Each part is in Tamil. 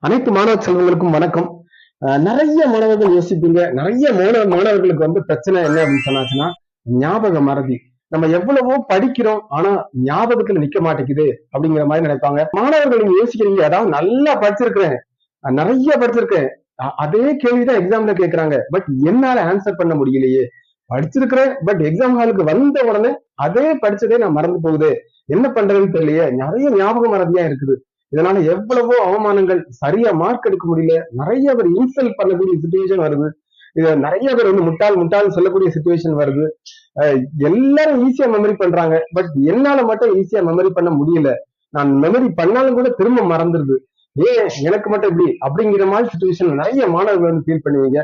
அனைத்து மாணவ செல்வங்களுக்கும் வணக்கம். நிறைய மாணவர்கள் யோசிப்பீங்க, நிறைய மாணவர்களுக்கு பிரச்சனை என்ன அப்படின்னு சொன்னாச்சுன்னா ஞாபக மறதி. நம்ம எவ்வளவோ படிக்கிறோம், ஆனா ஞாபகத்துல நிக்க மாட்டேங்குது அப்படிங்கிற மாதிரி நினைப்பாங்க. மாணவர்கள் நீங்க யோசிக்கிறீங்க, அதாவது நல்லா படிச்சிருக்கிறேன், நிறைய படிச்சிருக்கேன், அதே கேள்விதான் எக்ஸாம்ல கேட்கறாங்க, பட் என்னால ஆன்சர் பண்ண முடியலையே. படிச்சிருக்கிறேன், பட் எக்ஸாம் ஹாலுக்கு வந்த உடனே அதே படிச்சதே நான் மறந்து போகுது, என்ன பண்றதுன்னு தெரியலையே. நிறைய ஞாபக மறதியா இருக்குது. இதனால எவ்வளவோ அவமானங்கள், சரியா மார்க் எடுக்க முடியல, நிறைய பேர் இன்சல்ட் பண்ணக்கூடிய சுச்சுவேஷன் வருது. இது நிறைய பேர் முட்டாள் முட்டாள் சொல்லக்கூடிய சுச்சுவேஷன் வருது. எல்லாரும் ஈஸியா மெமரி பண்றாங்க, பட் என்னால மட்டும் ஈஸியா மெமரி பண்ண முடியல. நான் மெமரி பண்ணாலும் கூட திரும்ப மறந்துருது, ஏன் எனக்கு மட்டும் இப்படி அப்படிங்கிற மாதிரி சுச்சுவேஷன் நிறைய மாணவர்கள் ஃபீல் பண்ணுவீங்க.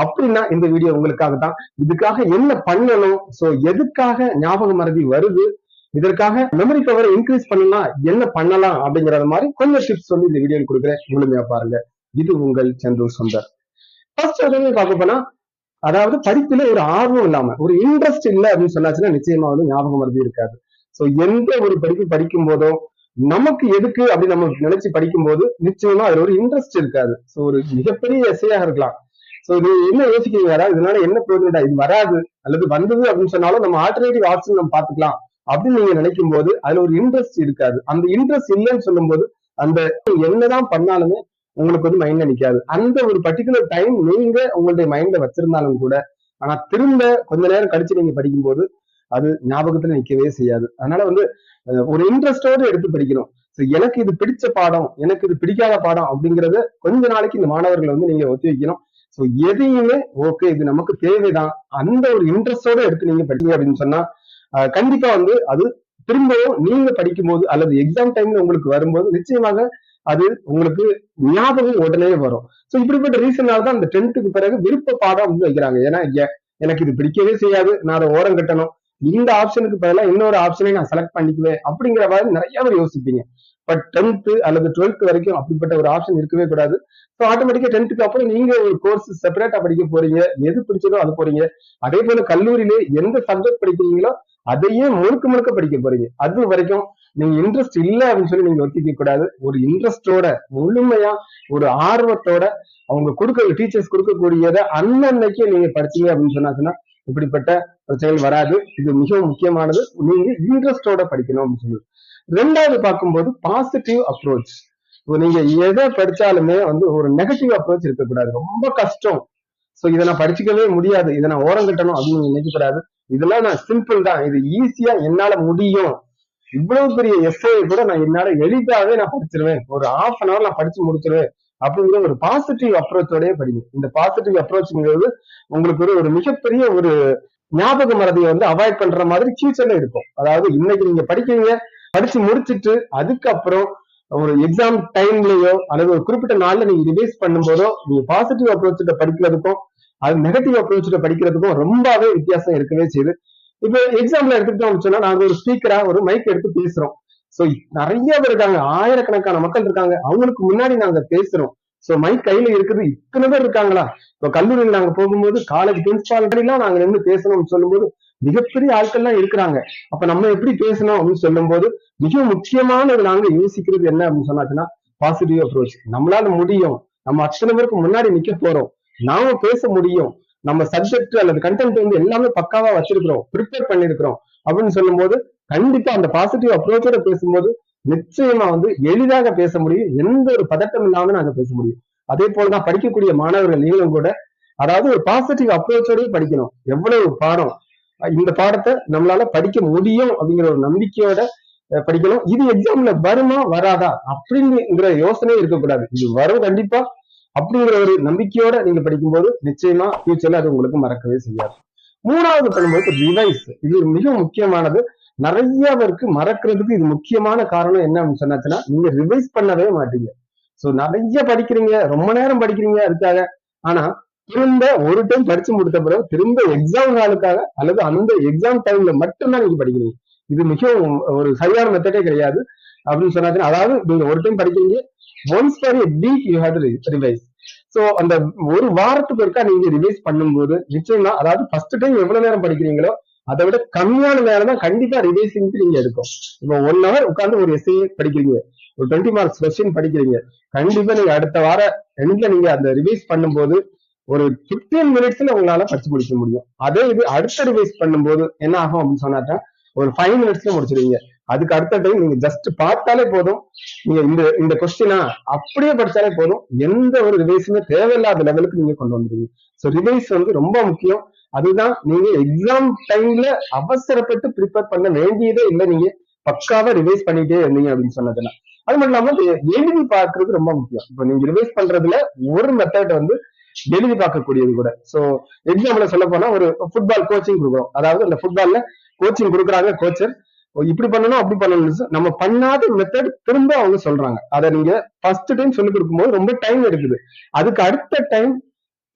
அப்படின்னா இந்த வீடியோ உங்களுக்காக தான். இதுக்காக என்ன பண்ணணும், சோ எதுக்காக ஞாபக மறதி வருது, இதற்காக மெமரி பவரை இன்க்ரீஸ் பண்ணலாம் என்ன பண்ணலாம் அப்படிங்கறது மாதிரி கொஞ்சம் டிப்ஸ் வந்து இந்த வீடியோ கொடுக்குறேன், முழுமையா பாருங்க. இது உங்கள் செந்தூர் சுந்தர். ஃபர்ஸ்ட் பார்க்க போனா, அதாவது படிப்புல ஒரு ஆர்வம் இல்லாம ஒரு இன்ட்ரெஸ்ட் இல்லை அப்படின்னு சொன்னாச்சுன்னா நிச்சயமா வந்து ஞாபகம் மறதி இருக்காது. சோ எந்த ஒரு படிப்பு படிக்கும் போதோ நமக்கு எதுக்கு அப்படின்னு நம்ம நினைச்சு படிக்கும் போது நிச்சயமா அதுல ஒரு இன்ட்ரெஸ்ட் இருக்காது. சோ ஒரு மிகப்பெரிய எஸ்ஐயாக இருக்கலாம். சோ இது என்ன யோசிக்கிறீங்க, அதாவது இதனால என்ன பிரயோஜனம், இது வராது அல்லது வந்தது அப்படின்னு சொன்னாலும் நம்ம ஆல்டர்னேட்டிவ் ஆப்ஷன் நம்ம பாத்துக்கலாம் அப்படின்னு நீங்க நினைக்கும் போது அதுல ஒரு இன்ட்ரெஸ்ட் இருக்காது. அந்த இன்ட்ரெஸ்ட் இல்லைன்னு சொல்லும் போது அந்த என்னதான் பண்ணாலுமே உங்களுக்கு வந்து மைண்ட்ல நிக்காது. அந்த ஒரு பர்டிகுலர் டைம் நீங்க உங்களுடைய மைண்ட்ல வச்சிருந்தாலும் கூட, ஆனா திரும்ப கொஞ்ச நேரம் கழிச்சு நீங்க படிக்கும் போது அது ஞாபகத்துல நிக்கவே செய்யாது. அதனால வந்து ஒரு இன்ட்ரெஸ்டோட எடுத்து படிக்கணும். எனக்கு இது பிடிச்ச பாடம், எனக்கு இது பிடிக்காத பாடம் அப்படிங்கறத கொஞ்ச நாளைக்கு இந்த மாணவர்கள் வந்து நீங்க ஒத்தி வைக்கணும். சோ எதையுமே ஓகே இது நமக்கு தேவைதான், அந்த ஒரு இன்ட்ரெஸ்டோட எடுத்து நீங்க படிக்கீங்க அப்படின்னு சொன்னா கண்டிப்பா வந்து அது திரும்பவும் நீங்க படிக்கும் போது அல்லது எக்ஸாம் டைம்ல உங்களுக்கு வரும்போது நிச்சயமாக அது உங்களுக்கு ஞாபகம் உடனே வரும். சோ இப்படிப்பட்ட ரீசனால தான் அந்த 10th பிறகு விருப்ப பாடம் வந்து வைக்கிறாங்க. ஏன்னா எனக்கு இது பிடிக்கவே செய்யாது, நான் அதை ஓரம் கட்டணும், இந்த ஆப்ஷனுக்கு பதிலாக இன்னொரு ஆப்ஷனை நான் செலக்ட் பண்ணிக்குவேன் அப்படிங்கிற மாதிரி நிறைய பேர் யோசிப்பீங்க. பட் 10th அல்லது 12th வரைக்கும் அப்படிப்பட்ட ஒரு ஆப்ஷன் இருக்கவே கூடாது. ஸோ ஆட்டோமேட்டிக்கா 10th அப்புறம் நீங்க ஒரு கோர்ஸ் செப்பரேட்டா படிக்க போறீங்க, எது பிடிச்சதோ அது போறீங்க. அதே போல கல்லூரியிலே எந்த சப்ஜெக்ட் படிக்கிறீங்களோ அதையே முழுக்க முழுக்க படிக்க போறீங்க. அது வரைக்கும் நீங்க இன்ட்ரெஸ்ட் இல்ல அப்படின்னு சொல்லி நீங்க ஒத்திக்க கூடாது. ஒரு இன்ட்ரெஸ்டோட முழுமையா ஒரு ஆர்வத்தோட அவங்க டீச்சர்ஸ் கொடுக்கக்கூடியதை அன்னன்னைக்கே நீங்க படிச்சீங்க அப்படின்னு சொன்னாச்சுன்னா இப்படிப்பட்ட பிரச்சனைகள் வராது. இது மிகவும் முக்கியமானது, நீங்க இன்ட்ரெஸ்டோட படிக்கணும் அப்படின்னு சொல்லி. ரெண்டாவது பார்க்கும்போது பாசிட்டிவ் அப்ரோச். நீங்க எதை படிச்சாலுமே வந்து ஒரு நெகட்டிவ் அப்ரோச் இருக்கக்கூடாது. ரொம்ப கஷ்டம், சோ இதை நான் படிச்சுக்கவே முடியாது, இதை நான் ஓரம் கட்டணும் அப்படின்னு நினைக்கக்கூடாது. இதெல்லாம் நான் சிம்பிள் தான், இது ஈஸியா என்னால முடியும், இவ்வளவு பெரிய எஸ்ஏ கூட நான் என்னால எளிதாவே நான் படிச்சிருவேன், ஒரு ஹாஃப் அன் அவர் நான் படிச்சு முடிச்சிருவேன் அப்படிங்கிற ஒரு பாசிட்டிவ் அப்ரோச்சோடய படிங்க. இந்த பாசிட்டிவ் அப்ரோச்ங்கிறது உங்களுக்கு ஒரு மிகப்பெரிய ஒரு ஞாபக மறதியை வந்து அவாய்ட் பண்ற மாதிரி ஃபியூச்சர்ல இருக்கும். அதாவது இன்னைக்கு நீங்க படிக்கிறீங்க, படிச்சு முடிச்சுட்டு அதுக்கப்புறம் ஒரு எக்ஸாம் டைம்லயோ அல்லது ஒரு குறிப்பிட்ட நாள்ல நீங்க ரிவைஸ் பண்ணும்போதோ நீங்க பாசிட்டிவ் அப்ரோச் படிக்கிறதுக்கும் அது நெகட்டிவ் அப்ரோச் படிக்கிறதுக்கும் ரொம்பவே வித்தியாசம் இருக்கவே செய்யுது. இப்ப எக்ஸாம்ல எடுத்துக்கிட்டோம் சொன்னா நாங்க ஒரு ஸ்பீக்கரா ஒரு மைக் எடுத்து பேசுறோம். சோ நிறைய பேர் இருக்காங்க, ஆயிரக்கணக்கான மக்கள் இருக்காங்க, அவங்களுக்கு முன்னாடி நாங்க பேசுறோம். சோ மைக் கையில இருக்குது, இத்தனை பேர் இருக்காங்களா. இப்போ கல்லூரியில் நாங்க போகும்போது காலேஜ் பிரின்சிபால் எல்லாம் நாங்க நின்று பேசணும்னு சொல்லும் போது மிகப்பெரிய ஆட்கள் எல்லாம் இருக்கிறாங்க. அப்ப நம்ம எப்படி பேசணும் அப்படின்னு சொல்லும் போது மிக முக்கியமானது நாங்க யோசிக்கிறது என்ன அப்படின்னு சொன்னாச்சுன்னா பாசிட்டிவ் அப்ரோச். நம்மளால முடியும், நம்ம அத்தனை பேருக்கு முன்னாடி நிக்க போறோம், நாம பேச முடியும், நம்ம சப்ஜெக்ட் அல்லது கண்டென்ட் வந்து எல்லாமே பக்காவா வச்சிருக்கிறோம், ப்ரிப்பேர் பண்ணிருக்கிறோம் அப்படின்னு சொல்லும் போது கண்டிப்பா அந்த பாசிட்டிவ் அப்ரோச்சோட பேசும்போது நிச்சயமா வந்து எளிதாக பேச முடியும், எந்த ஒரு பதட்டம் இல்லாம நாங்க பேச முடியும். அதே போலதான் படிக்கக்கூடிய மாணவர்கள் நீங்களும் கூட, அதாவது ஒரு பாசிட்டிவ் அப்ரோச்சோடய படிக்கணும். எவ்வளவு பாடம், இந்த பாடத்தை நம்மளால படிக்க முடியும் அப்படிங்கிற ஒரு நம்பிக்கையோட படிக்கணும். இது எக்ஸாம்ல வருமா வராதா அப்படிங்கிற யோசனையே இருக்கக்கூடாது, இது வரும் கண்டிப்பா அப்படிங்கிற ஒரு நம்பிக்கையோட நீங்க படிக்கும்போது நிச்சயமா ஃபியூச்சர்ல அது உங்களுக்கு மறக்கவே செய்யாது. மூணாவது பண்ணும்போது ரிவைஸ். இது மிக முக்கியமானது. நிறைய பேருக்கு மறக்கிறதுக்கு இது முக்கியமான காரணம் என்ன அப்படின்னு சொன்னாச்சுன்னா நீங்க ரிவைஸ் பண்ணவே மாட்டீங்க. சோ நிறைய படிக்கிறீங்க, ரொம்ப நேரம் படிக்கிறீங்க அதுக்காக, ஆனா திரும்ப ஒரு டைம் படிச்சு முடித்த பிறகு திரும்ப எக்ஸாம் நாளுக்காக அல்லது அந்த எக்ஸாம் டைம்ல மட்டும்தான் நீங்க படிக்கிறீங்க. இது மிகவும் ஒரு சரியான மெத்தடே கிடையாது அப்படின்னு சொன்னாச்சுன்னா, அதாவது நீங்க ஒரு டைம் படிக்கிறீங்க, once for a week you have to revise. So அந்த ஒரு வாரத்துக்கு ஒருக்கா நீங்க ரிவைஸ் பண்ணும்போது நிச்சயமா, அதாவது ஃபர்ஸ்ட் டைம் எவ்வளவு நேரம் படிக்கிறீங்களோ அதை விட கம்மியான நேரம் தான் கண்டிப்பா ரிவைசிங்க்கு நீங்க எடுக்கும். இப்போ 1 hour உட்காந்து ஒரு எஸ்ஏ படிக்கிறீங்க, ஒரு 20 மார்க்ஸ் கொஸ்டின் படிக்கிறீங்க, கண்டிப்பா நீங்க அடுத்த வார எண்ட்ல நீங்க அந்த ரிவைஸ் பண்ணும்போது ஒரு 15 மினிட்ஸ்ல உங்களால படிச்சு முடிக்க முடியும். அதே இது அடுத்த ரிவைஸ் பண்ணும்போது என்ன ஆகும் அப்படின்னு சொன்னாக்கா ஒரு 5 மினிட்ஸ்ல முடிச்சிருவீங்க. அதுக்கு அடுத்த டைம் நீங்க ஜஸ்ட் பார்த்தாலே போதும், நீங்க இந்த இந்த கொஸ்டினா அப்படியே படிச்சாலே போதும், எந்த ஒரு ரிவைஸுமே தேவையில்லாத லெவலுக்கு நீங்க கொண்டு வந்துருவீங்க. ஸோ ரிவைஸ் வந்து ரொம்ப முக்கியம். அதுதான் நீங்க எக்ஸாம் டைம்ல அவசரப்பட்டு ப்ரிப்பேர் பண்ண வேண்டியதே இல்லை. நீங்க பக்காவா ரிவைஸ் பண்ணிட்டே இருந்தீங்க அப்படின்னு சொன்னதுன்னா அது மட்டும் இல்லாம எழுதி பார்க்கறது ரொம்ப முக்கியம். இப்போ நீங்க ரிவைஸ் பண்றதுல ஒரு மெத்தட் வந்து எழுதி பார்க்கக்கூடியது கூட. சோ எக்ஸாம்பிள் சொல்ல போனா ஒரு ஃபுட்பால் கோச்சிங் கொடுக்குறோம், அதாவது அந்த ஃபுட்பால்ல கோச்சிங் கொடுக்குறாங்க கோச்சர், இப்படி பண்ணணும் அப்படி பண்ணணும் நம்ம பண்ணாத மெத்தட் திரும்ப அவங்க சொல்றாங்க. அதை நீங்க ஃபர்ஸ்ட் டைம் சொல்லி கொடுக்கும்போது ரொம்ப டைம் எடுக்குது. அதுக்கு அடுத்த டைம்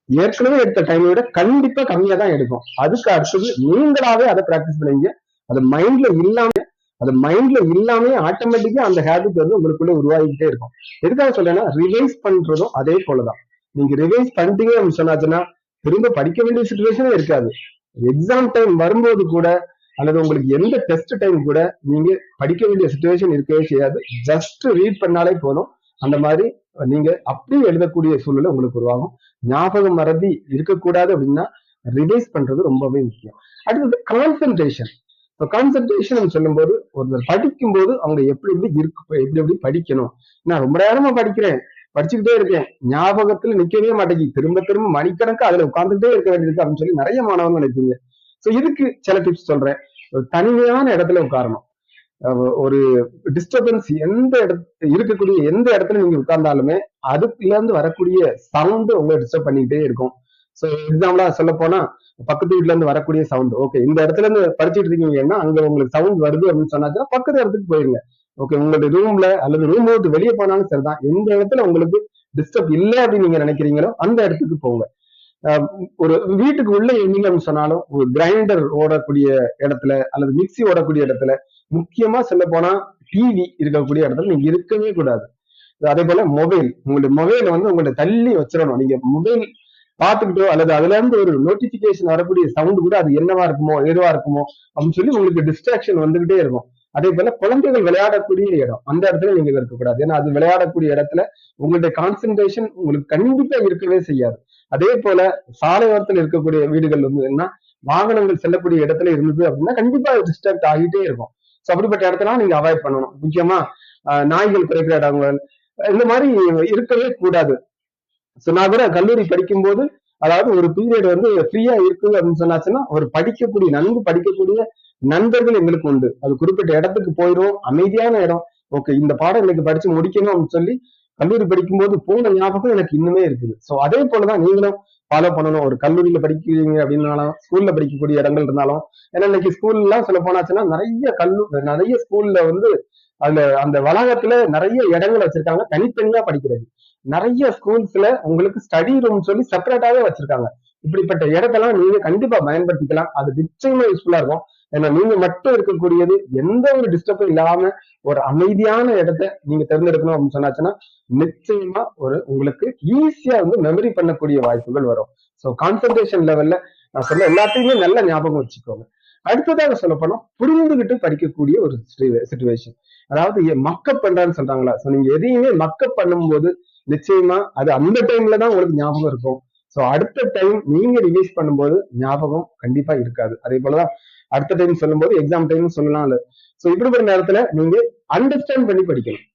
ஏற்கனவே எடுத்த டைமை விட கண்டிப்பா கம்மியா தான் எடுக்கும். அதுக்கு அடுத்தது நீங்களாவே அதை பிராக்டிஸ் பண்ணுவீங்க. அது மைண்ட்ல இல்லாம ஆட்டோமேட்டிக்கா அந்த ஹேபிட் வந்து உங்களுக்குள்ள உருவாகிட்டே இருக்கும். எதுக்காக சொல்றேன்னா ரிவைஸ் பண்றதும் அதே போலதான். நீங்க ரிவைஸ் பண்ணிட்டீங்க அப்படின்னு சொன்னாச்சுன்னா திரும்ப படிக்க வேண்டிய சுச்சுவேஷனே இருக்காது. எக்ஸாம் டைம் வரும்போது கூட அல்லது உங்களுக்கு எந்த டெஸ்ட் டைம் கூட நீங்க படிக்க வேண்டிய சுச்சுவேஷன் இருக்கவே செய்யாது. ஜஸ்ட் ரீட் பண்ணாலே போதும். அந்த மாதிரி நீங்க அப்படியே எழுதக்கூடிய சூழ்நிலை உங்களுக்கு உருவாகும். ஞாபகம் மறதி இருக்கக்கூடாது அப்படின்னா ரிவைஸ் பண்றது ரொம்பவே முக்கியம். அடுத்தது கான்சென்ட்ரேஷன். இப்போ கான்சென்ட்ரேஷன் சொல்லும் போது ஒருத்தர் படிக்கும் போது அவங்க எப்படி படிக்கணும். நான் ரொம்ப நேரமா படிக்கிறேன், படிச்சுக்கிட்டே இருக்கேன், ஞாபகத்துல நிக்கவே மாட்டேங்குது, திரும்ப திரும்ப மணிக்கணக்கு அதுல உட்கார்ந்துட்டே இருக்க வேண்டியிருக்கு அப்படின்னு சொல்லி நிறைய மாணவர்கள் நினைப்பீங்க. சோ இதுக்கு சில டிப்ஸ் சொல்றேன். ஒரு தனிமையான இடத்துல உட்காரணும். ஒரு டிஸ்டர்பன்ஸ் இருக்கக்கூடிய எந்த இடத்துல நீங்க உட்கார்ந்தாலுமே அதுல இருந்து வரக்கூடிய சவுண்ட் உங்களை டிஸ்டர்ப் பண்ணிக்கிட்டே இருக்கும். சோ எக்ஸாம்பிளா சொல்ல போனா பக்கத்து வீட்டுல இருந்து வரக்கூடிய சவுண்ட், ஓகே இந்த இடத்துல இருந்து படிச்சுட்டு இருக்கீங்கன்னா அங்க உங்களுக்கு சவுண்ட் வருது அப்படின்னு சொன்னாச்சுன்னா பக்கத்து இடத்துக்கு போயிருங்க. ஓகே உங்களுடைய ரூம்ல அல்லது ரூம் விட்டு வெளியே போனாலும் சரிதான், எந்த இடத்துல உங்களுக்கு டிஸ்டர்ப் இல்லை அப்படின்னு நீங்க நினைக்கிறீங்களோ அந்த இடத்துக்கு போங்க. ஒரு வீட்டுக்கு உள்ள இருந்தீங்கன்னு சொன்னாலும் ஒரு கிரைண்டர் ஓடக்கூடிய இடத்துல அல்லது மிக்சி ஓடக்கூடிய இடத்துல, முக்கியமா சொல்ல போனா டிவி இருக்கக்கூடிய இடத்துல நீங்க இருக்கவே கூடாது. அதே போல உங்களுடைய மொபைல வந்து உங்களை தள்ளி வச்சிடணும். நீங்க மொபைல் பார்த்துக்கிட்டோ அல்லது அதுல இருந்து ஒரு நோட்டிபிகேஷன் வரக்கூடிய சவுண்ட் கூட அது என்னவா இருக்குமோ எதுவா இருக்குமோ அப்படின்னு சொல்லி உங்களுக்கு டிஸ்ட்ராக்ஷன் வந்துகிட்டே இருக்கும். அதே போல குழந்தைகள் விளையாடக்கூடிய இடம், அந்த இடத்துல நீங்க இருக்கக்கூடாது. ஏன்னா அது விளையாடக்கூடிய இடத்துல உங்களுடைய கான்சென்ட்ரேஷன் உங்களுக்கு கண்டிப்பா இருக்கவே செய்யாது. அதே போல சாலையோரத்தில் இருக்கக்கூடிய வீடுகள் வந்து என்ன வாகனங்கள் செல்லக்கூடிய இடத்துல இருந்தது அப்படின்னா கண்டிப்பா டிஸ்ட்ராக்ட் ஆகிட்டே இருக்கும். ஸோ அப்படிப்பட்ட இடத்துல நீங்க அவாய்ட் பண்ணணும். முக்கியமா நாய்கள் குறைக்கிற இடங்கள் இந்த மாதிரி இருக்கவே கூடாது. ஸோ நான் கூட கல்லூரி படிக்கும்போது அதாவது ஒரு பீரியட் வந்து ஃப்ரீயா இருக்கு அப்படின்னு சொன்னாச்சுன்னா ஒரு நன்கு படிக்கக்கூடிய நண்பர்கள் எங்களுக்கு உண்டு. அது குறிப்பிட்ட இடத்துக்கு போயிடும், அமைதியான இடம். ஓகே இந்த பாடம் இன்னைக்கு படிச்சு முடிக்கணும் அப்படின்னு சொல்லி கல்லூரி படிக்கும்போது போன ஞாபகம் எனக்கு இன்னுமே இருக்குது. ஸோ அதே போலதான் நீங்களும் ஃபாலோ பண்ணணும். ஒரு கல்லூரியில படிக்கிறீங்க அப்படின்னாலும் ஸ்கூல்ல படிக்கக்கூடிய இடங்கள் இருந்தாலும், ஏன்னா இன்னைக்கு ஸ்கூல்ல எல்லாம் சொல்ல போனாச்சுன்னா நிறைய ஸ்கூல்ல வந்து அந்த வளாகத்துல நிறைய இடங்கள் வச்சிருக்காங்க தனித்தனியா படிக்கிறது. நிறைய ஸ்கூல்ஸ்ல உங்களுக்கு ஸ்டடி ரூம் சொல்லி செப்பரேட்டாவே வச்சிருக்காங்க. இப்படிப்பட்ட இடத்தெல்லாம் நீங்க கண்டிப்பா பயன்படுத்திக்கலாம். அது நிச்சயமா யூஸ்ஃபுல்லா இருக்கும். ஏன்னா நீங்க மட்டும் இருக்கக்கூடியது எந்த ஒரு டிஸ்டர்பும் இல்லாம ஒரு அமைதியான இடத்த நீங்க தேர்ந்தெடுக்கணும் அப்படின்னு சொன்னாச்சுன்னா நிச்சயமா உங்களுக்கு ஈஸியா வந்து மெமரி பண்ணக்கூடிய வாய்ப்புகள் வரும். ஸோ கான்சென்ட்ரேஷன் லெவல்ல நான் சொன்ன எல்லாத்தையுமே நல்ல ஞாபகம் வச்சுக்கோங்க. அடுத்ததாக சொல்ல போனா புரிந்துகிட்டு படிக்கக்கூடிய ஒரு சிச்சுவேஷன், அதாவது மக்கப் பண்றான்னு சொல்றாங்களா. ஸோ நீங்க எதையுமே மக்கப் பண்ணும்போது நிச்சயமா அது அந்த டைம்ல தான் உங்களுக்கு ஞாபகம் இருக்கும். ஸோ அடுத்த டைம் நீங்க ரிவைஸ் பண்ணும்போது ஞாபகம் கண்டிப்பா இருக்காது. அதே போலதான் அடுத்த டைம் சொல்லும்போது எக்ஸாம் டைம் சொல்லலாம். ஸோ இப்படிப்பட்ட நேரத்துல நீங்க அண்டர்ஸ்டாண்ட் பண்ணி படிக்கணும்.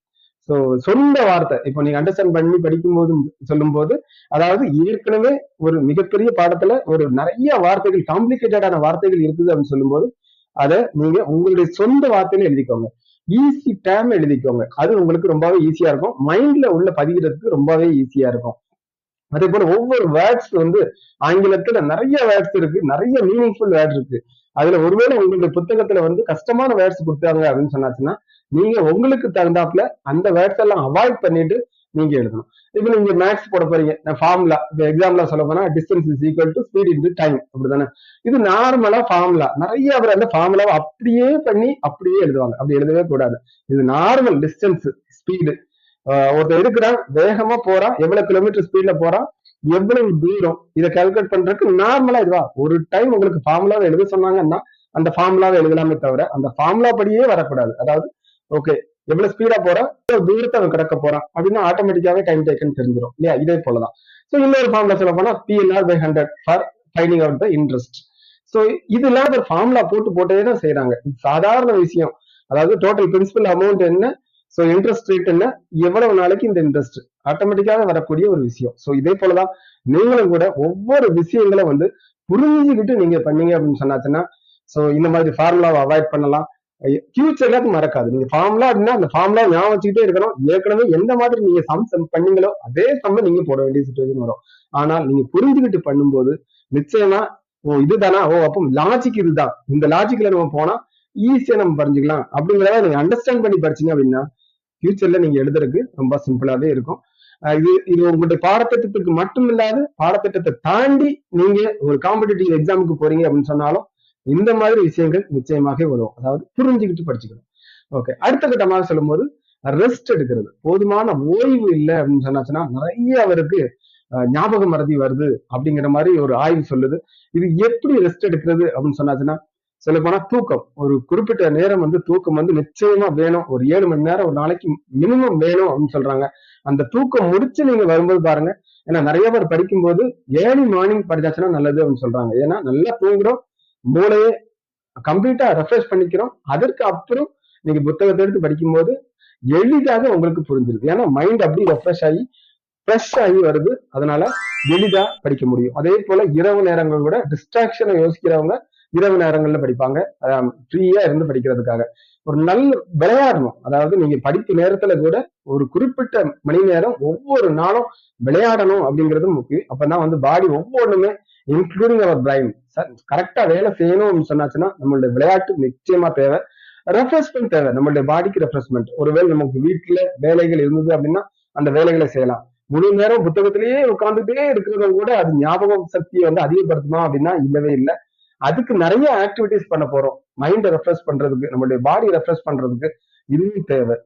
ஸோ சொந்த வார்த்தை இப்போ நீங்க அண்டர்ஸ்டாண்ட் பண்ணி படிக்கும்போது சொல்லும் போது, அதாவது ஏற்கனவே ஒரு மிகப்பெரிய பாடத்துல ஒரு நிறைய வார்த்தைகள் காம்ப்ளிகேட்டடான வார்த்தைகள் இருக்குது அப்படின்னு சொல்லும் போது அதை நீங்க உங்களுடைய சொந்த வார்த்தையில எழுதிக்கோங்க. ஈஸி டேம் எழுதிக்கோங்க. அது உங்களுக்கு ரொம்பவே ஈஸியா இருக்கும். மைண்ட்ல உள்ள பதிகிறதுக்கு ரொம்பவே ஈஸியா இருக்கும். அதே போல ஒவ்வொரு வேர்ட்ஸ் வந்து ஆங்கிலத்துல நிறைய வேர்ட்ஸ் இருக்கு, நிறைய மீனிங்ஃபுல் வேர்ட்ஸ் இருக்கு. அதுல ஒருவேளை உங்களுடைய புத்தகத்துல வந்து கஷ்டமான வேர்ட்ஸ் கொடுத்தாங்க அப்படின்னு சொன்னாச்சுன்னா நீங்க உங்களுக்கு தகுந்தாப்புல அந்த வேர்ட்ஸ் எல்லாம் அவாய்ட் பண்ணிட்டு நீங்க எழுதணும். இப்ப நீங்க மேக்ஸ் போட போறீங்க, ஃபார்முலா இப்ப எக்ஸாம்பிளா சொல்ல போனா distance is equal to speed into time, அப்படிதானே. இது நார்மலா ஃபார்முலா. நிறைய பேர் அந்த ஃபார்முலாவை அப்படியே பண்ணி அப்படியே எழுதுவாங்க. அப்படி எழுதவே கூடாது. இது நார்மல் டிஸ்டன்ஸ், ஸ்பீடு. ஒருத்தர் இருக்கிறான், வேகமா போறான், எவ்வளவு கிலோமீட்டர் ஸ்பீட்ல போறான், எவ்வளவு தூரம், இதை கால்குலேட் பண்றதுக்கு நார்மலா இதுவா ஒரு டைம் உங்களுக்கு ஃபார்முலாவை எழுத சொன்னாங்கன்னா அந்த ஃபார்முலாவை எழுதலாமே தவிர அந்த ஃபார்முலா படியே வரக்கூடாது. அதாவது ஓகே எவ்வளவு ஸ்பீடா போறான், எவ்வளவு தூரத்தை அவன் கிடக்க போறான் அப்படின்னா ஆட்டோமேட்டிக்காவே டைம் டேக்கன் தெரிஞ்சிடும் இல்லையா. இதே போலதான். ஸோ இன்னொரு ஃபார்ம்ல சொல்ல போனா PLR/100 for finding out the interest. So இது இல்லாத ஒரு ஃபார்முலா போட்டே தான் செய்யறாங்க. இது சாதாரண விஷயம். அதாவது டோட்டல் பிரின்சிபல் அமௌண்ட் என்ன, ஸோ இன்ட்ரெஸ்ட் ரேட் என்ன, எவ்வளவு நாளைக்கு இந்த இன்ட்ரெஸ்ட், ஆட்டோமேட்டிக்காக வரக்கூடிய ஒரு விஷயம். ஸோ இதே போலதான் நீங்களும் கூட ஒவ்வொரு விஷயங்களை வந்து புரிஞ்சுக்கிட்டு நீங்க பண்ணீங்க அப்படின்னு சொன்னாச்சுன்னா, ஸோ இந்த மாதிரி ஃபார்முலாவை அவாய்ட் பண்ணலாம். ஃபியூச்சர்ல அது மறக்காது. நீங்க ஃபார்முலா அப்படின்னா அந்த ஃபார்முலா ஞாபகம் வச்சுக்கிட்டே இருக்கணும். ஏற்கனவே எந்த மாதிரி நீங்க சம் பண்ணீங்களோ அதே சம்ம நீங்க போட வேண்டிய சுச்சுவேஷன் வரும். ஆனால் நீங்க புரிஞ்சுக்கிட்டு பண்ணும்போது நிச்சயமா ஓ இதுதானா, ஓ அப்போ லாஜிக் இதுதான், இந்த லாஜிக்ல நம்ம போனா ஈஸியா நம்ம பறிஞ்சுக்கலாம் அப்படிங்கிறத நீங்க அண்டர்ஸ்டாண்ட் பண்ணி படிச்சீங்க அப்படின்னா ஃபியூச்சர்ல நீங்க எழுதுறதுக்கு ரொம்ப சிம்பிளாவே இருக்கும். இது இது உங்களுடைய பாடத்திட்டத்துக்கு மட்டும் இல்லாது பாடத்திட்டத்தை தாண்டி நீங்க ஒரு காம்படிட்டிவ் எக்ஸாமுக்கு போறீங்க அப்படின்னு சொன்னாலும் இந்த மாதிரி விஷயங்கள் நிச்சயமாக வரும். அதாவது புரிஞ்சுக்கிட்டு படிச்சுக்கணும். ஓகே, அடுத்த கட்டமாக சொல்லும் போது ரெஸ்ட் எடுக்கிறது. போதுமான ஓய்வு இல்லை அப்படின்னு சொன்னாச்சுன்னா நிறைய அவருக்கு ஞாபக மறதி வருது அப்படிங்கிற மாதிரி ஒரு ஆய்வு சொல்லுது. இது எப்படி ரெஸ்ட் எடுக்கிறது அப்படின்னு சொன்னாச்சுன்னா, சொல்ல போனா தூக்கம், ஒரு குறிப்பிட்ட நேரம் வந்து தூக்கம் வந்து நிச்சயமா வேணும். ஒரு 7 மணி நேரம் ஒரு நாளைக்கு மினிமம் வேணும் அப்படின்னு சொல்றாங்க. அந்த தூக்கம் முடிச்சு நீங்க வரும்போது பாருங்க, ஏன்னா நிறைய பேர் படிக்கும்போது ஏர்லி மார்னிங் படிச்சாச்சுன்னா நல்லது அப்படின்னு சொல்றாங்க. ஏன்னா நல்லா தூங்குறோம், மூளையை கம்ப்ளீட்டா ரெஃப்ரெஷ் பண்ணிக்கிறோம். அதற்கு அப்புறம் நீங்க புத்தகத்தை எடுத்து படிக்கும்போது எளிதாக உங்களுக்கு புரிஞ்சிருக்கு. ஏன்னா மைண்ட் அப்படி ரெஃப்ரெஷ் ஆகி ஃப்ரெஷ் ஆகி வருது. அதனால எளிதா படிக்க முடியும். அதே போல இரவு நேரங்கள் கூட டிஸ்ட்ராக்ஷனை யோசிக்கிறவங்க இரவு நேரங்கள்ல படிப்பாங்க, ஃப்ரீயா இருந்து படிக்கிறதுக்காக. ஒரு நல்ல விளையாடணும். அதாவது நீங்க படிப்பு நேரத்துல கூட ஒரு குறிப்பிட்ட மணி நேரம் ஒவ்வொரு நாளும் விளையாடணும் அப்படிங்கிறது முக்கியம். அப்பதான் வந்து பாடி ஒவ்வொன்றுமே இன்க்ளூடிங் அவர் பிரைன் கரெக்டா வேலை செய்யணும்னு சொன்னாச்சுன்னா நம்மளுடைய விளையாட்டு நிச்சயமா தேவை. ரெஃப்ரெஷ்மெண்ட் தேவை, நம்மளுடைய பாடிக்கு ரெஃப்ரெஷ்மெண்ட். ஒருவேளை நமக்கு வீட்டுல வேலைகள் இருந்தது அப்படின்னா அந்த வேலைகளை செய்யலாம். முழு நேரம் புத்தகத்திலேயே உட்கார்ந்துட்டே இருக்கிறவங்க கூட அது ஞாபகம் சக்தியை வந்து அதிகப்படுத்துமா அப்படின்னா இல்லவே இல்லை. அதுக்கு நிறைய ஆக்டிவிட்டிஸ் பண்ண போறோம். மைண்டை ரெஃப்ரெஷ் பண்றதுக்கு, நம்மளுடைய பாடி ரெஃப்ரெஷ் பண்றதுக்கு இதுவும் தேவை.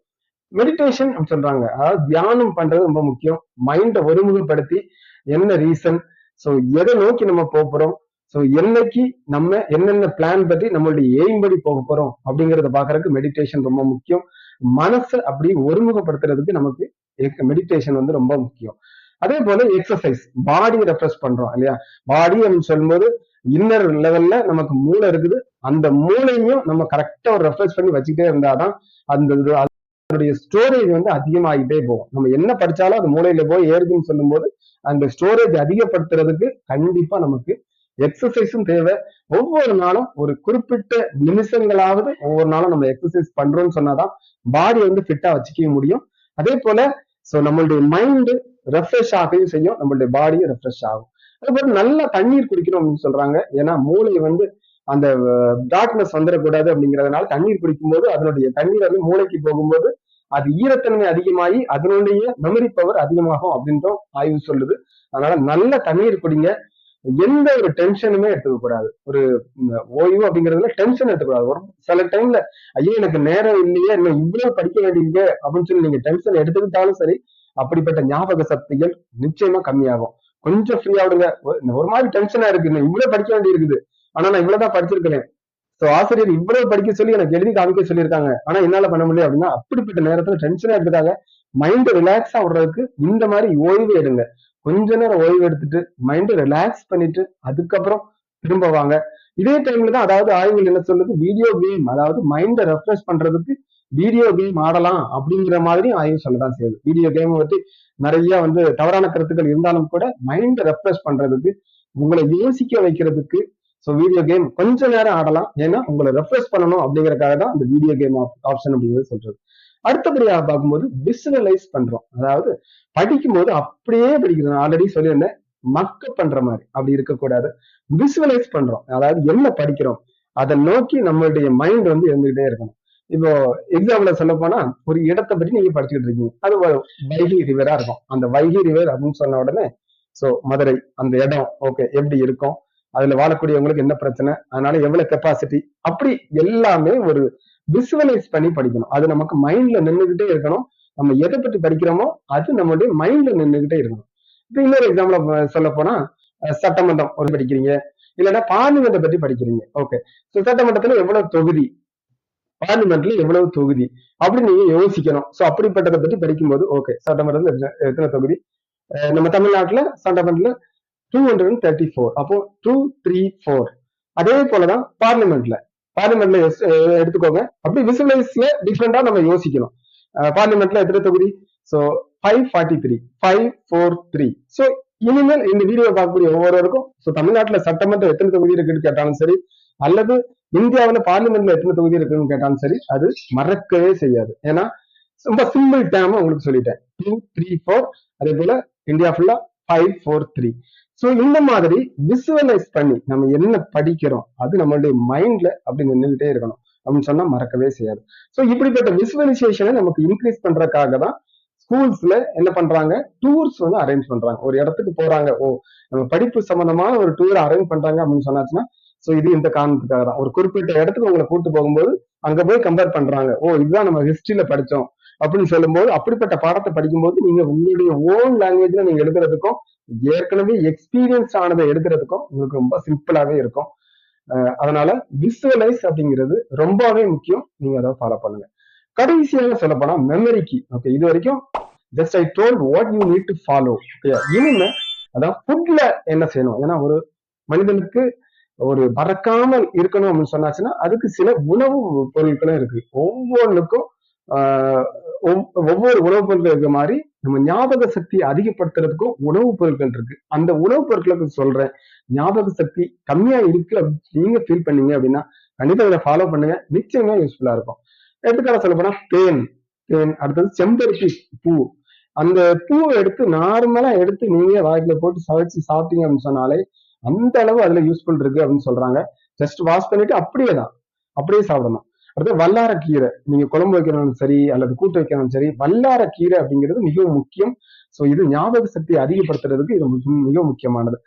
மெடிடேஷன் அப்படின்னு சொல்றாங்க. அதாவது தியானம் பண்றது ரொம்ப முக்கியம். மைண்டை ஒருமுகப்படுத்தி என்ன ரீசன், ஸோ எதை நோக்கி நம்ம போறோம், ஸோ என்னைக்கு நம்ம என்னென்ன பிளான் பற்றி நம்மளுடைய எய்ம் படி போக போறோம் அப்படிங்கிறத பாக்குறதுக்கு மெடிடேஷன் ரொம்ப முக்கியம். மனசை அப்படி ஒருமுகப்படுத்துறதுக்கு நமக்கு மெடிடேஷன் வந்து ரொம்ப முக்கியம். அதே போல எக்ஸசைஸ், பாடியை ரெஃப்ரெஷ் பண்றோம் இல்லையா. பாடி அப்படின்னு சொல்லும்போது இன்னர் லெவல்ல நமக்கு மூளை இருக்குது. அந்த மூளையும் நம்ம கரெக்டா ஒரு ரெஃப்ரெஷ் பண்ணி வச்சுக்கிட்டே இருந்தாதான் அந்த அதனுடைய ஸ்டோரேஜ் வந்து அதிகமாகிட்டே போகும். நம்ம என்ன படிச்சாலும் அது மூளையில போய் ஏறுதுன்னு சொல்லும் போது அந்த ஸ்டோரேஜ் அதிகப்படுத்துறதுக்கு கண்டிப்பா நமக்கு எக்ஸசைஸும் தேவை. ஒவ்வொரு நாளும் ஒரு குறிப்பிட்ட நிமிஷங்களாவது ஒவ்வொரு நாளும் நம்ம எக்ஸசைஸ் பண்றோம்னு சொன்னாதான் பாடி வந்து ஃபிட்டா வச்சுக்க முடியும். அதே போல சோ நம்மளுடைய மைண்டு ரெஃப்ரெஷ் ஆகவும் செய்யும், நம்மளுடைய பாடியும் ரெஃப்ரெஷ் ஆகும். அதே போல நல்லா தண்ணீர் குடிக்கணும் அப்படின்னு சொல்றாங்க. ஏன்னா மூளை வந்து அந்த டார்க்னஸ் வந்துடக்கூடாது அப்படிங்கிறதுனால தண்ணீர் குடிக்கும்போது அதனுடைய தண்ணீர் வந்து மூளைக்கு போகும்போது அது ஈரத்தன்மை அதிகமாகி அதனுடைய மெமரி பவர் அதிகமாகும் அப்படின்றும் ஆய்வு சொல்லுது. அதனால நல்ல தண்ணீர் குடிங்க. எந்த ஒரு டென்ஷனுமே எடுத்துக்க கூடாது. ஒரு ஓய்வு அப்படிங்கிறதுல டென்ஷன் எடுத்துக்கூடாது. ஒரு சில டைம்ல ஐயோ எனக்கு நேரம் இல்லையே, இன்னும் இவ்வளவு படிக்க வேண்டியது அப்படின்னு சொல்லி நீங்க டென்ஷன் எடுத்துக்கிட்டாலும் சரி, அப்படிப்பட்ட ஞாபக சக்திகள் நிச்சயமா கம்மியாகும். கொஞ்சம் ஃப்ரீயா விடுங்க. ஒரு மாதிரி டென்ஷனா இருக்கு, இன்னும் இவ்வளவு படிக்க வேண்டி இருக்குது, ஆனா நான் இவ்வளவுதான் படிச்சிருக்கேன், சோ ஆசிரியர் இவ்வளவு படிக்க சொல்லி எனக்கு எழுதி காமிக்க சொல்லியிருக்காங்க, ஆனா என்னால பண்ண முடியல அப்படின்னா அப்படிப்பட்ட நேரத்துல டென்ஷனா எடுத்துக்காங்க. மைண்ட் ரிலாக்ஸா விடுறதுக்கு இந்த மாதிரி ஓய்வு எடுங்க. கொஞ்ச நேரம் ஓய்வு எடுத்துட்டு மைண்ட் ரிலாக்ஸ் பண்ணிட்டு அதுக்கப்புறம் திரும்ப வாங்க. இதே டைம்ல தான், அதாவது ஆய்வுகள் என்ன சொல்லுது, வீடியோ கேம், அதாவது மைண்டை ரெஃப்ரெஷ் பண்றதுக்கு வீடியோ கேம் ஆடலாம் அப்படிங்கிற மாதிரி ஆய்வு சொல்லதான் செய்யுது. வீடியோ கேம் வந்து நிறைய வந்து தவறான கருத்துக்கள் இருந்தாலும் கூட மைண்டை ரெஃப்ரெஷ் பண்றதுக்கு, உங்களை யோசிக்க வைக்கிறதுக்கு ஸோ வீடியோ கேம் கொஞ்ச நேரம் ஆடலாம். ஏன்னா உங்களை ரெஃப்ரெஷ் பண்ணணும் அப்படிங்கறதுக்காக தான் இந்த வீடியோ கேம் ஆப்ஷன் அப்படிங்கிறது சொல்றது. அடுத்தபடியாக பார்க்கும்போது விசுவலைஸ் பண்றோம். அதாவது படிக்கும்போது அப்படியே படிக்கிறது. ஆல்ரெடி சொல்லியிருந்தேன், மக்கப் பண்ற மாதிரி அப்படி இருக்கக்கூடாது. விசுவலைஸ் பண்றோம். அதாவது என்ன படிக்கிறோம் அதை நோக்கி நம்மளுடைய மைண்ட் வந்து இருந்துகிட்டே இருக்கணும். இப்போ எக்ஸாம்பிள சொல்ல போனா ஒரு இடத்தை பற்றி நீங்க படிச்சுட்டு இருக்கீங்க. அது வைகை ரிவரா இருக்கும். அந்த வைகை ரிவர் அப்படின்னு சொன்ன உடனே சோ மதுரை அந்த இடம் ஓகே எப்படி இருக்கும், அதுல வாழக்கூடியவங்களுக்கு என்ன பிரச்சனை, அதனால எவ்வளவு கெப்பாசிட்டி, அப்படி எல்லாமே ஒரு விசுவலைஸ் பண்ணி படிக்கணும். அது நமக்கு மைண்ட்ல நின்றுகிட்டே இருக்கணும். நம்ம எதை பற்றி படிக்கிறோமோ அது நம்மளுடைய மைண்ட்ல நின்றுகிட்டே இருக்கணும். இப்ப இன்னொரு எக்ஸாம்பிள் சொல்ல போனா சட்டமன்றம் ஒரு படிக்கிறீங்க, இல்லைன்னா பார்லிமெண்ட்டை பற்றி படிக்கிறீங்க. ஓகே, சட்டமன்றத்துல எவ்வளவு தொகுதி, பார்லிமெண்ட்ல எவ்வளவு தொகுதி அப்படின்னு நீங்க யோசிக்கணும். சோ அப்படிப்பட்டதை பற்றி படிக்கும்போது ஓகே சட்டமன்றத்துல எத்தனை தொகுதி, நம்ம தமிழ்நாட்டுல சட்டமன்றத்துல 234, அப்போ 234. அதே போலதான் பார்லிமெண்ட்ல எடுத்துக்கோங்க. அப்படி விசுவலைஸ்ல டிஃப்ரெண்டா நம்ம யோசிக்கணும். பார்லிமெண்ட்ல எத்தனை தொகுதி, சோ 543, 543. சோ இனிமேல் இந்த வீடியோ பார்க்கக்கூடிய ஒவ்வொருவருக்கும் தமிழ்நாட்டுல சட்டமன்றம் எத்தனை தொகுதி இருக்குன்னு கேட்டாலும் சரி, அல்லது இந்தியாவில பார்லிமெண்ட்ல எத்தனை தொகுதி இருக்குன்னு கேட்டாலும் சரி, அது மறக்கவே செய்யாது. ஏன்னா ரொம்ப சிம்பிள் டேம் உங்களுக்கு சொல்லிட்டேன். 234, அதே போல இந்தியா ஃபுல்லா 543. சோ இந்த மாதிரி விசுவலைஸ் பண்ணி நம்ம என்ன படிக்கிறோம் அது நம்மளுடைய மைண்ட்ல அப்படி நின்றுகிட்டே இருக்கணும் அப்படின்னு சொன்னா மறக்கவே செய்யாது. சோ இப்படிப்பட்ட விசுவலைசேஷனை நமக்கு இன்க்ரீஸ் பண்றதுக்காக தான் ஸ்கூல்ஸ்ல என்ன பண்றாங்க, டூர்ஸ் வந்து அரேஞ்ச் பண்றாங்க. ஒரு இடத்துக்கு போறாங்க, நம்ம படிப்பு சம்பந்தமான ஒரு டூர் அரேஞ்ச் பண்றாங்க அப்படின்னு சொன்னாச்சுன்னா, சோ இது இந்த காரணத்துக்காக தான். ஒரு குறிப்பிட்ட இடத்துக்கு உங்களை கூட்டு போகும்போது அங்க போய் கம்பேர் பண்றாங்க, இதுதான் நம்ம ஹிஸ்டரியில படிச்சோம் அப்படின்னு சொல்லும்போது, அப்படிப்பட்ட பாடத்தை படிக்கும்போது நீங்க உங்களுடைய ஓன் லாங்குவேஜ்ல நீங்க எழுதுறதுக்கும் ஏற்கனவே எக்ஸ்பீரியன்ஸ் ஆனதை எழுதுறதுக்கும் உங்களுக்கு ரொம்ப சிம்பிளாவே இருக்கும். அதனால விசுவலைஸ் அப்படிங்கிறது ரொம்பவே முக்கியம். நீங்க அதை ஃபாலோ பண்ணுங்க. கடைசியாக சொல்ல போனா மெமரிக்கு ஓகே, இது வரைக்கும் just I told what you need to follow. இனிமே அதான் ஃபுட்ல என்ன செய்யணும், ஏன்னா ஒரு மனிதனுக்கு ஒரு மறக்காமல் இருக்கணும் அப்படின்னு சொன்னாச்சுன்னா அதுக்கு சில உணவு பொருட்களும் இருக்கு. ஒவ்வொன்றுக்கும் ஒவ்வொரு உணவுப் பொருட்கள் இருக்க மாதிரி நம்ம ஞாபக சக்தி அதிகப்படுத்துறதுக்கும் உணவுப் பொருட்கள் இருக்கு. அந்த உணவுப் பொருட்களுக்கு சொல்றேன், ஞாபக சக்தி கம்மியா இருக்கு அப்படின்னு நீங்க ஃபீல் பண்ணீங்க அப்படின்னா கண்டிப்பா இதை ஃபாலோ பண்ணுங்க, நிச்சயமா யூஸ்ஃபுல்லா இருக்கும். எடுத்துக்காட்ட சொல்ல போனா தேன், அடுத்தது செம்பருத்தி பூ. அந்த பூவை எடுத்து நார்மலா எடுத்து நீங்க வாய்க்குல போட்டு சவைச்சு சாப்பிட்டீங்க அப்படின்னு சொன்னாலே அந்த அளவு அதுல யூஸ்ஃபுல் இருக்கு அப்படின்னு சொல்றாங்க. ஜஸ்ட் வாஷ் பண்ணிட்டு அப்படியே சாப்பிடணும். அடுத்து வல்லார கீரை, நீங்க குழம்பு வைக்கணும் சரி அல்லது கூட்டு வைக்கணும் சரி, வல்லார கீரை அப்படிங்கிறது மிகவும் முக்கியம். சோ இது ஞாபக சக்தியை அதிகப்படுத்துறதுக்கு இது மிக முக்கியமானது.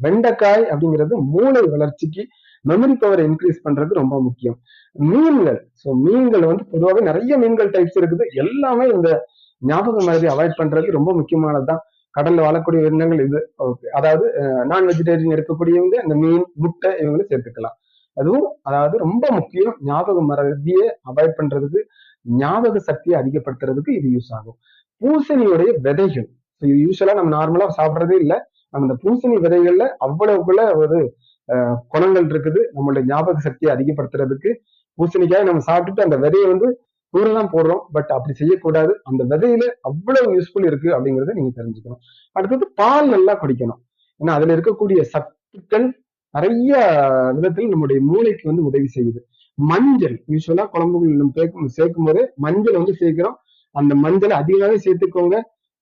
வெண்டைக்காய் அப்படிங்கிறது மூளை வளர்ச்சிக்கு, மெமரி பவரை இன்க்ரீஸ் பண்றது ரொம்ப முக்கியம். மீன்கள் வந்து பொதுவாக நிறைய மீன்கள் டைப்ஸ் இருக்குது. எல்லாமே இந்த ஞாபக மறதி அவாய்ட் பண்றது ரொம்ப முக்கியமானதுதான். கடல்ல வாழக்கூடிய உயிரினங்கள் இது. அதாவது நான் வெஜிடேரியன் இருக்கக்கூடியவங்க இந்த மீன், முட்டை இவங்களை சேர்த்துக்கலாம். அதுவும் அதாவது ரொம்ப முக்கியம், ஞாபக மறதியை அவாய்ட் பண்றதுக்கு, ஞாபக சக்தியை அதிகப்படுத்துறதுக்கு இது யூஸ் ஆகும். பூசணியுடைய விதைகள், இது யூஸ்வலா நம்ம நார்மலா சாப்பிட்றதே இல்லை. நம்ம இந்த பூசணி விதைகள்ல அவ்வளவுக்குள்ள ஒரு குணங்கள் இருக்குது நம்மளுடைய ஞாபக சக்தியை அதிகப்படுத்துறதுக்கு. பூசணிக்காய் நம்ம சாப்பிட்டுட்டு அந்த விதையை வந்து தூரதான் போடுறோம், பட் அப்படி செய்யக்கூடாது. அந்த விதையில அவ்வளவு யூஸ்ஃபுல் இருக்கு அப்படிங்கறத நீங்க தெரிஞ்சுக்கணும். அடுத்தது பால் நல்லா குடிக்கணும், ஏன்னா அதுல இருக்கக்கூடிய சத்துக்கள் நிறைய விதத்தில் நம்முடைய மூளைக்கு வந்து உதவி செய்யுது. மஞ்சள் யூஸ்வலா குழம்புகள் நம்ம சேர்க்கும் போது மஞ்சள் வந்து சேர்க்கிறோம். அந்த மஞ்சள் அதிகமாகவே சேர்த்துக்கோங்க.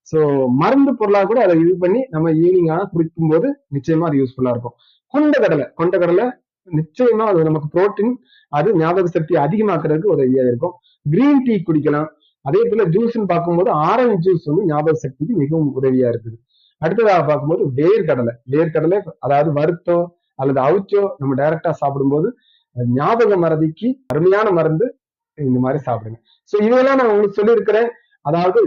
சோ மருந்து பொருளா கூட அதை இது பண்ணி நம்ம ஈவினிங் ஆனா குடிக்கும் போது நிச்சயமா அது யூஸ்ஃபுல்லா இருக்கும். கொண்டக்கடலை நிச்சயமா அது நமக்கு புரோட்டீன், அது ஞாபக சக்தி அதிகமாக்குறதுக்கு உதவியா இருக்கும். கிரீன் டீ குடிக்கலாம். அதே போல ஜூஸ்ன்னு பார்க்கும்போது ஆரஞ்சு ஜூஸ் வந்து ஞாபக சக்திக்கு மிகவும் உதவியா இருக்குது. அடுத்ததாக பார்க்கும்போது வேர்க்கடலை அதாவது வறுத்தோ அல்லது அவிச்சோ நம்ம டைரக்டா சாப்பிடும்போது ஞாபக மறதிக்கு அருமையான மருந்து. இந்த மாதிரி சாப்பிடுங்க. சோ இதெல்லாம் நான் உங்களுக்கு சொல்லியிருக்கிறேன். அதாவது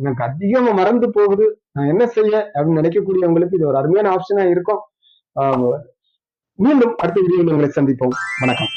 எனக்கு அதிகமா மறந்து போகுது, நான் என்ன செய்ய அப்படின்னு நினைக்கக்கூடியவங்களுக்கு இது ஒரு அருமையான ஆப்ஷனா இருக்கும். மீண்டும் அடுத்த வீடியோவில் உங்களை சந்திப்போம். வணக்கம்.